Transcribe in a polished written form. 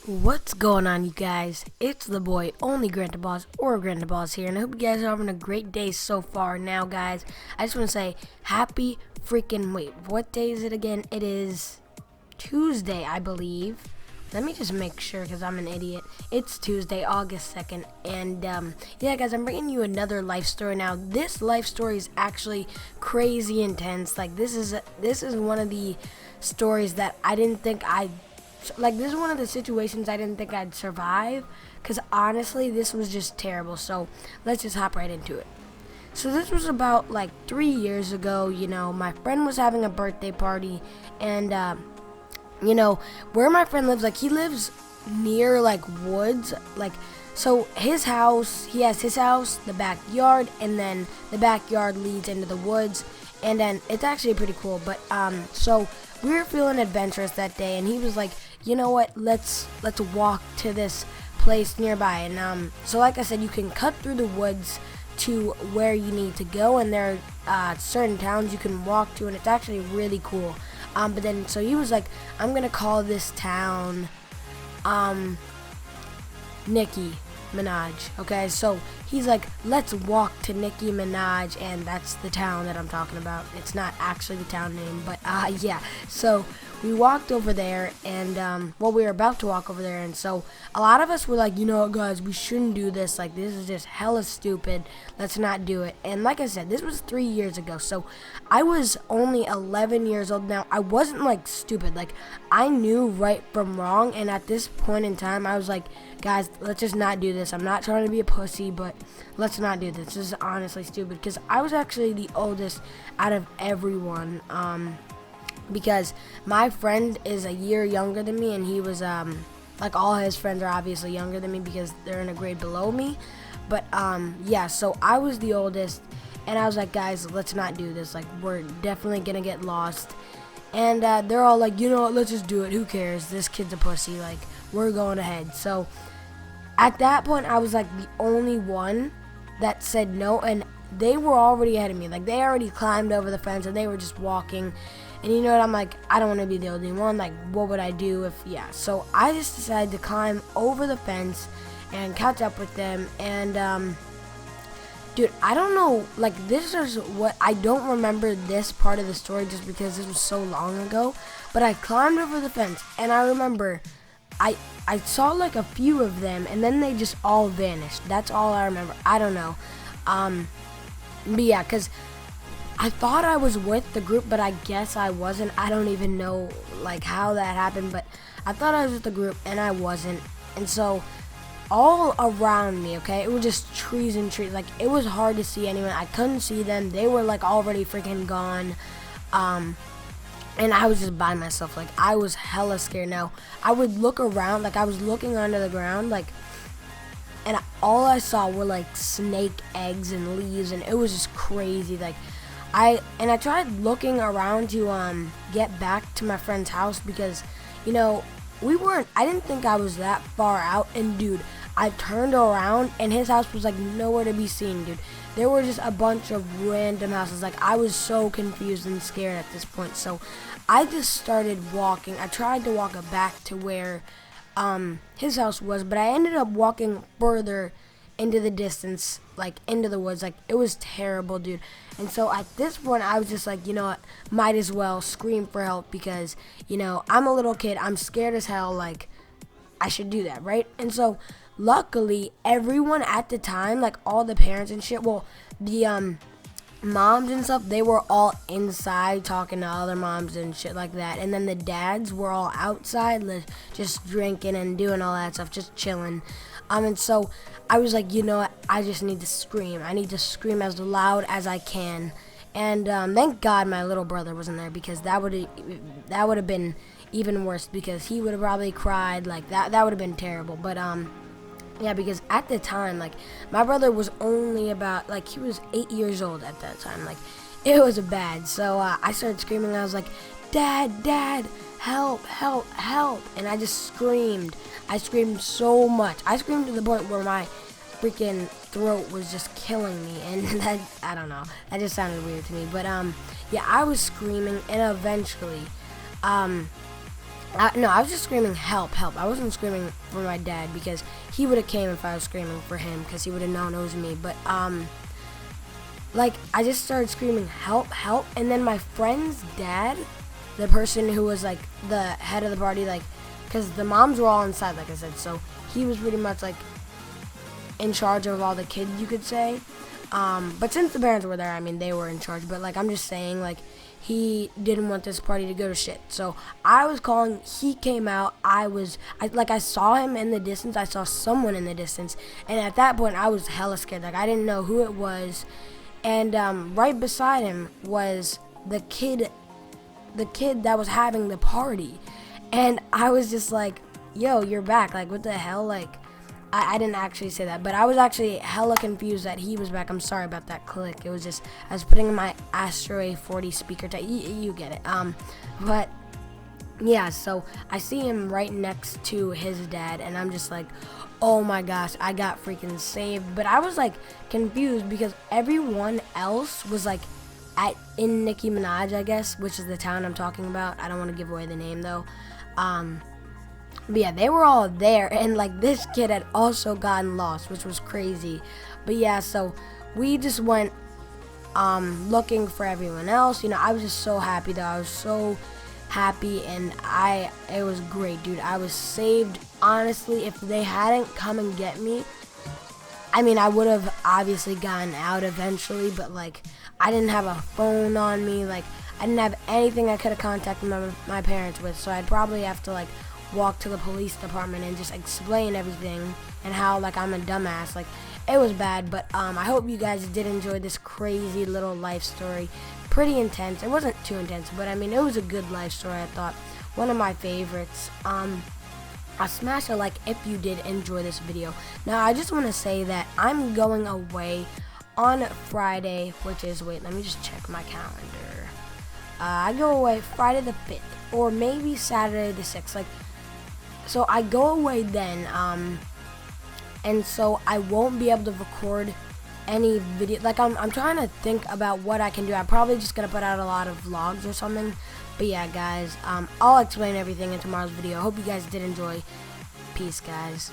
What's going on, you guys? It's the boy, only Boss or Boss here, and I hope you guys are having a great day so far. Now, guys, I just want to say happy freaking what day is it again? It is Tuesday, I believe. Let me just make sure because I'm an idiot. It's Tuesday, August 2nd, and yeah, guys, I'm bringing you another life story. Now, this life story is actually crazy intense. Like, this is one of the stories that I didn't think this is one of the situations I didn't think I'd survive, because honestly, this was just terrible. So let's just hop right into it. So this was about like 3 years ago. My friend was having a birthday party, and where my friend lives, like, he lives near like woods, so his house, he has his house, the backyard, and then the backyard leads into the woods, and then it's actually pretty cool. But so we were feeling adventurous that day, and he was like, you know what, let's walk to this place nearby. And so like I said, you can cut through the woods to where you need to go, and there are certain towns you can walk to, and it's actually really cool. But then, so he was like, I'm gonna call this town Nicki Minaj. Okay, so he's like, let's walk to Nicki Minaj, and that's the town that I'm talking about. It's not actually the town name, but yeah. So we walked over there, and we were about to walk over there, and so a lot of us were like, you know what, guys, we shouldn't do this. Like, this is just hella stupid. Let's not do it. And like I said, this was 3 years ago, so I was only 11 years old. Now, I wasn't like stupid. Like, I knew right from wrong, and at this point in time, I was like, guys, let's just not do this. I'm not trying to be a pussy, but let's not do this. This is honestly stupid, because I was actually the oldest out of everyone. Because my friend is a year younger than me, and he was like, all his friends are obviously younger than me because they're in a grade below me. But yeah, so I was the oldest, and I was like, guys, let's not do this. Like, we're definitely gonna get lost. And they're all like, you know what, let's just do it. Who cares? This kid's a pussy. Like, we're going ahead. So at that point, I was like the only one that said no, and they were already ahead of me. Like, they already climbed over the fence, and they were just walking. And you know what, I'm like, I don't want to be the only one. Like, what would I do if, yeah. So I just decided to climb over the fence and catch up with them. And dude, I don't know, like, this is what, I don't remember this part of the story just because this was so long ago. But I climbed over the fence, and I remember I saw like a few of them, and then they just all vanished. That's all I remember. I don't know. But yeah, because I thought I was with the group, but I guess I wasn't. I don't even know like how that happened, but I thought I was with the group, and I wasn't. And so all around me, okay, it was just trees and trees. Like, it was hard to see anyone. I couldn't see them. They were like already freaking gone. And I was just by myself. Like, I was hella scared. Now, I would look around, like, I was looking under the ground, like, and all I saw were like snake eggs and leaves, and it was just crazy. Like, I tried looking around to get back to my friend's house, because I didn't think I was that far out. And dude, I turned around, and his house was like nowhere to be seen, dude. There were just a bunch of random houses. Like, I was so confused and scared at this point. So I just started walking. I tried to walk back to where his house was, but I ended up walking further into the distance, like into the woods. Like, it was terrible, dude. And so at this point, I was just like, you know what, might as well scream for help, because I'm a little kid, I'm scared as hell. Like, I should do that, right? And so luckily, everyone at the time, like all the parents and shit, well, the moms and stuff, they were all inside talking to other moms and shit like that. And then the dads were all outside, just drinking and doing all that stuff, just chilling. And so I was like, you know what, I just need to scream. I need to scream as loud as I can. And thank God my little brother wasn't there, because that would have been even worse, because he would have probably cried. Like, that would have been terrible. But yeah, because at the time, like, my brother was only about, like, he was 8 years old at that time. Like, it was bad. So I started screaming, and I was like, Dad, help, help, help. And I just screamed. I screamed so much. I screamed to the point where my freaking throat was just killing me. And that, I don't know, that just sounded weird to me. But yeah, I was screaming, and eventually No, I was just screaming, help, help. I wasn't screaming for my dad because he would have came if I was screaming for him because he would have known it was me. But, like, I just started screaming, help, help. And then my friend's dad, the person who was, like, the head of the party, like, because the moms were all inside, like I said. So he was pretty much, like, in charge of all the kids, you could say. But since the parents were there, I mean, they were in charge. But, like, I'm just saying, like, he didn't want this party to go to shit. So I was calling, he came out, I saw him in the distance, I saw someone in the distance, and at that point I was hella scared, like I didn't know who it was, and right beside him was the kid that was having the party, and I was just like, yo, you're back, like what the hell, like, I didn't actually say that, but I was actually hella confused that he was back. I'm sorry about that click. It was just, I was putting in my Astro A40 speaker type. You get it. But yeah, so I see him right next to his dad, and I'm just like, oh my gosh, I got freaking saved. But I was like confused because everyone else was like in Nicki Minaj, I guess, which is the town I'm talking about. I don't want to give away the name though. But yeah, they were all there, and like this kid had also gotten lost, which was crazy. But yeah, so we just went looking for everyone else. You know, I was just so happy though. I was so happy, and it was great, dude. I was saved. Honestly, if they hadn't come and get me, I mean, I would have obviously gotten out eventually, but like I didn't have a phone on me. Like I didn't have anything I could have contacted my parents with, so I'd probably have to like walk to the police department and just explain everything and how like I'm a dumbass. Like it was bad, but I hope you guys did enjoy this crazy little life story. Pretty intense. It wasn't too intense, but I mean it was a good life story. I thought one of my favorites. Smash a like if you did enjoy this video. Now I just want to say that I'm going away on Friday, which is, wait, let me just check my calendar. I go away Friday the 5th or maybe Saturday the 6th. Like, so I go away then, and so I won't be able to record any video. Like I'm trying to think about what I can do. I'm probably just gonna put out a lot of vlogs or something. But yeah, guys, I'll explain everything in tomorrow's video. Hope you guys did enjoy. Peace, guys.